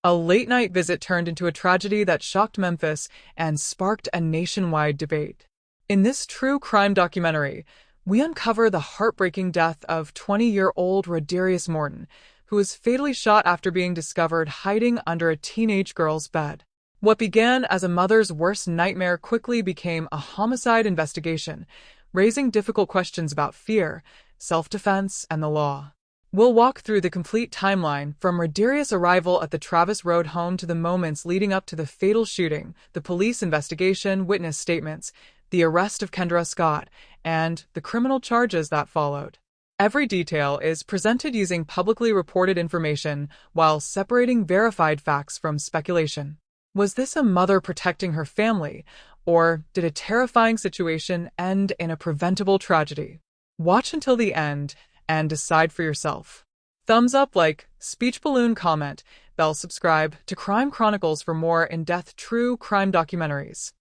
A late-night visit turned into a tragedy that shocked Memphis and sparked a nationwide debate. In this true crime documentary, we uncover the heartbreaking death of 20-year-old Rodderius Morton, who was fatally shot after being discovered hiding under a teenage girl's bed. What began as a mother's worst nightmare quickly became a homicide investigation, raising difficult questions about fear, self-defense, and the law. We'll walk through the complete timeline from Rodderius' arrival at the Travis Road home to the moments leading up to the fatal shooting, the police investigation, witness statements, the arrest of Kendra Scott, and the criminal charges that followed. Every detail is presented using publicly reported information while separating verified facts from speculation. Was this a mother protecting her family, or did a terrifying situation end in a preventable tragedy? Watch until the end and decide for yourself. Thumbs up, like, speech balloon, comment, bell, subscribe to Crime Chronicles for more in-depth true crime documentaries.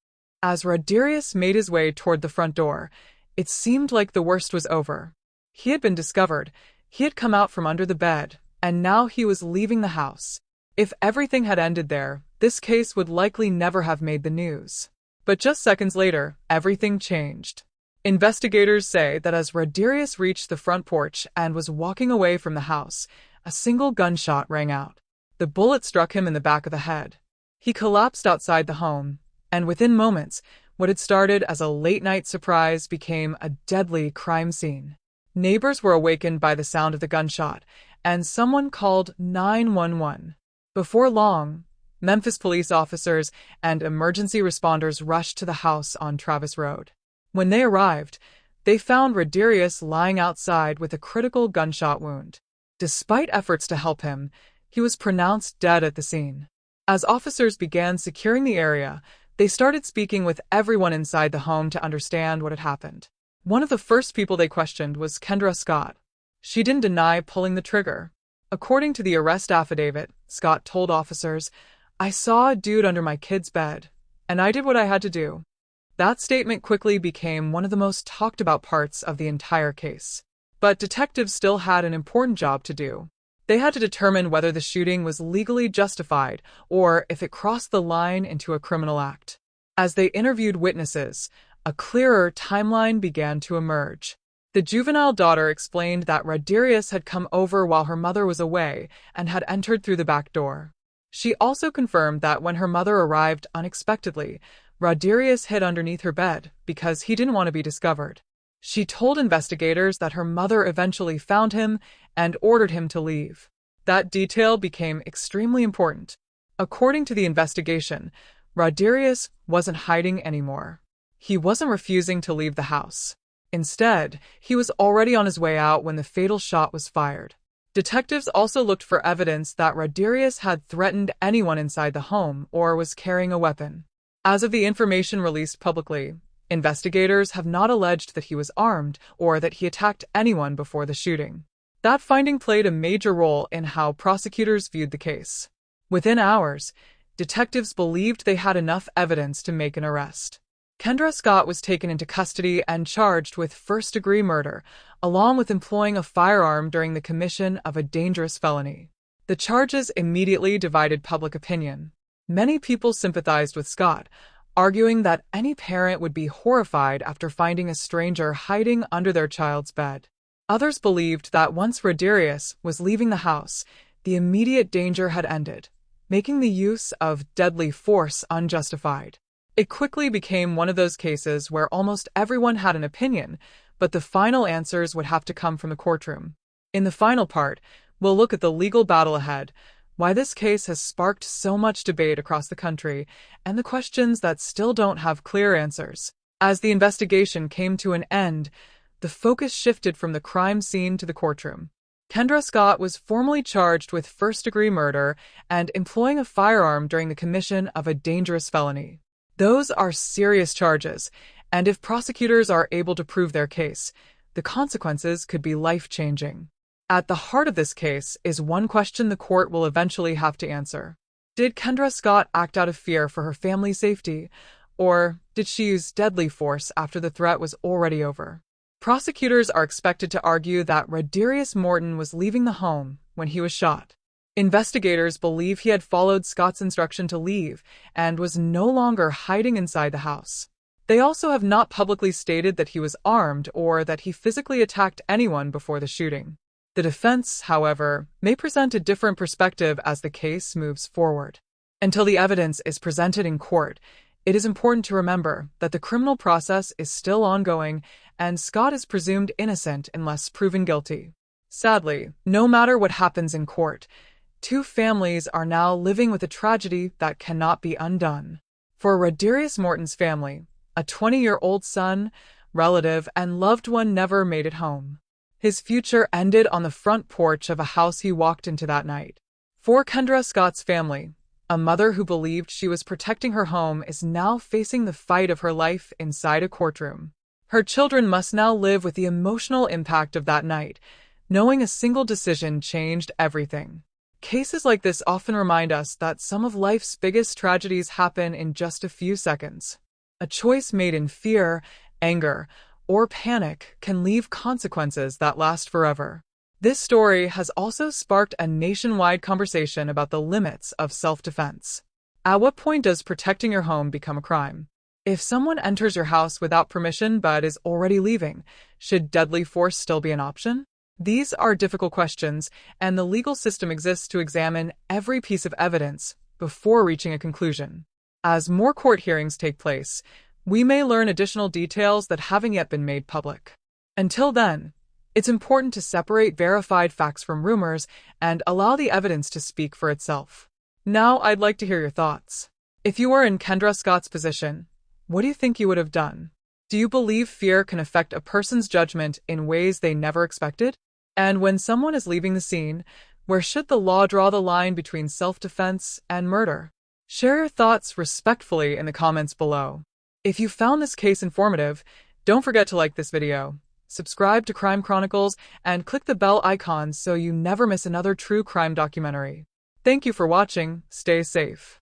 As Rodderius made his way toward the front door, it seemed like the worst was over. He had been discovered, he had come out from under the bed, and now he was leaving the house. If everything had ended there, this case would likely never have made the news. But just seconds later, everything changed. Investigators say that as Rodderius reached the front porch and was walking away from the house, a single gunshot rang out. The bullet struck him in the back of the head. He collapsed outside the home, and within moments, what had started as a late-night surprise became a deadly crime scene. Neighbors were awakened by the sound of the gunshot, and someone called 911. Before long, Memphis police officers and emergency responders rushed to the house on Travis Road. When they arrived, they found Rodderius lying outside with a critical gunshot wound. Despite efforts to help him, he was pronounced dead at the scene. As officers began securing the area, they started speaking with everyone inside the home to understand what had happened. One of the first people they questioned was Kendra Scott. She didn't deny pulling the trigger. According to the arrest affidavit, Scott told officers, "I saw a dude under my kid's bed, and I did what I had to do." That statement quickly became one of the most talked about parts of the entire case. But detectives still had an important job to do. They had to determine whether the shooting was legally justified or if it crossed the line into a criminal act. As they interviewed witnesses, a clearer timeline began to emerge. The juvenile daughter explained that Rodderius had come over while her mother was away and had entered through the back door. She also confirmed that when her mother arrived unexpectedly, Rodderius hid underneath her bed because he didn't want to be discovered. She told investigators that her mother eventually found him and ordered him to leave. That detail became extremely important. According to the investigation, Rodderius wasn't hiding anymore. He wasn't refusing to leave the house. Instead, he was already on his way out when the fatal shot was fired. Detectives also looked for evidence that Rodderius had threatened anyone inside the home or was carrying a weapon. As of the information released publicly, investigators have not alleged that he was armed or that he attacked anyone before the shooting. That finding played a major role in how prosecutors viewed the case. Within hours, detectives believed they had enough evidence to make an arrest. Kendra Scott was taken into custody and charged with first-degree murder, along with employing a firearm during the commission of a dangerous felony. The charges immediately divided public opinion. Many people sympathized with Scott, arguing that any parent would be horrified after finding a stranger hiding under their child's bed. Others believed that once Rodderius was leaving the house, the immediate danger had ended, making the use of deadly force unjustified. It quickly became one of those cases where almost everyone had an opinion, but the final answers would have to come from the courtroom. In the final part, we'll look at the legal battle ahead, why this case has sparked so much debate across the country, and the questions that still don't have clear answers. As the investigation came to an end, the focus shifted from the crime scene to the courtroom. Kendra Scott was formally charged with first-degree murder and employing a firearm during the commission of a dangerous felony. Those are serious charges, and if prosecutors are able to prove their case, the consequences could be life-changing. At the heart of this case is one question the court will eventually have to answer. Did Kendra Scott act out of fear for her family's safety, or did she use deadly force after the threat was already over? Prosecutors are expected to argue that Rodderius Morton was leaving the home when he was shot. Investigators believe he had followed Scott's instruction to leave and was no longer hiding inside the house. They also have not publicly stated that he was armed or that he physically attacked anyone before the shooting. The defense, however, may present a different perspective as the case moves forward. Until the evidence is presented in court, it is important to remember that the criminal process is still ongoing and Scott is presumed innocent unless proven guilty. Sadly, no matter what happens in court, two families are now living with a tragedy that cannot be undone. For Rodderius Morton's family, a 20-year-old son, relative, and loved one never made it home. His future ended on the front porch of a house he walked into that night. For Kendra Scott's family, a mother who believed she was protecting her home is now facing the fight of her life inside a courtroom. Her children must now live with the emotional impact of that night, knowing a single decision changed everything. Cases like this often remind us that some of life's biggest tragedies happen in just a few seconds. A choice made in fear, anger, or panic can leave consequences that last forever. This story has also sparked a nationwide conversation about the limits of self-defense. At what point does protecting your home become a crime? If someone enters your house without permission but is already leaving, should deadly force still be an option? These are difficult questions, and the legal system exists to examine every piece of evidence before reaching a conclusion. As more court hearings take place, we may learn additional details that haven't yet been made public. Until then, it's important to separate verified facts from rumors and allow the evidence to speak for itself. Now, I'd like to hear your thoughts. If you were in Kendra Scott's position, what do you think you would have done? Do you believe fear can affect a person's judgment in ways they never expected? And when someone is leaving the scene, where should the law draw the line between self-defense and murder? Share your thoughts respectfully in the comments below. If you found this case informative, don't forget to like this video, subscribe to Crime Chronicles, and click the bell icon so you never miss another true crime documentary. Thank you for watching. Stay safe.